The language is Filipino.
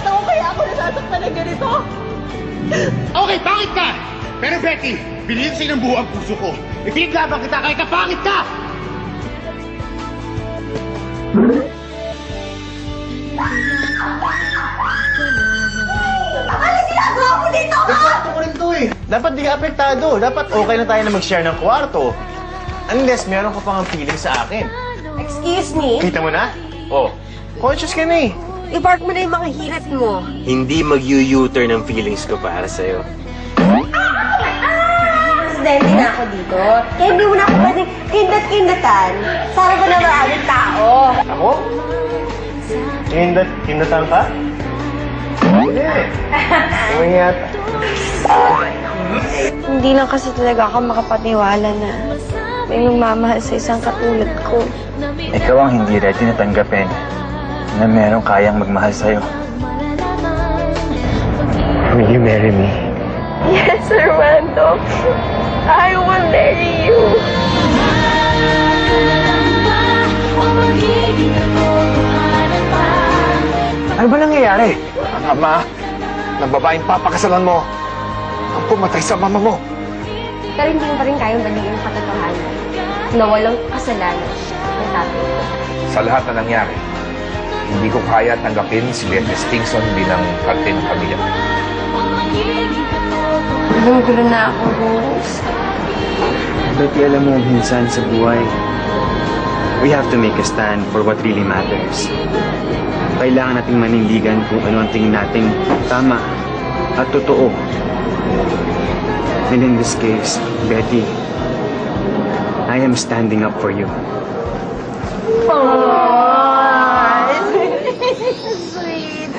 ako kaya ako nasasaktan ng ganito? Okay, pangit ka! Pero Betty, bilhin sa'yo ng buo ang puso ko. Ipinaglaban kita kahit na pangit ka! Ano ginagawa mo dito ka? Kwarto ko rin to eh. Dapat di ka apektado. Dapat okay na tayo na mag-share ng kwarto. Unless meron ka pang feeling sa akin. Excuse me? Kita mo na? Oh, conscious ka na eh. I-park mo na yung mga hirit mo. Hindi mag-u-u-turn ang feelings ko para sa'yo. Presidente na ako dito. Kaya hindi mo na ako pwedeng kindat-kindatan. Para ba na maraming tao? Ako? Kindatan ka? Hindi. Uwi yata. Hindi lang kasi talaga ako makapaniwala na may magmamahal sa isang katulad ko. Ikaw ang hindi ready na tanggapin na merong kayang magmahal sa'yo. Will you marry me? Yes, Armando. I will marry you. Ano ba nangyayari? Ang ama ng babaeng papakasalan mo ang pumatay sa mama mo. Pero hindi mo pa rin kayang baliin ang katotohanan na walang kasalanan ng tatay ko. Sa lahat na nangyari, hindi ko kaya tanggapin si Beatrice Kingston bilang parte ng pamilya. Gulo na ako, Rose. Betty, alam mo, minsan sa buhay, we have to make a stand for what really matters. Kailangan nating manindigan kung ano ang tingin nating tama at totoo. And in this case, Betty, I am standing up for you. Aww. Sweet.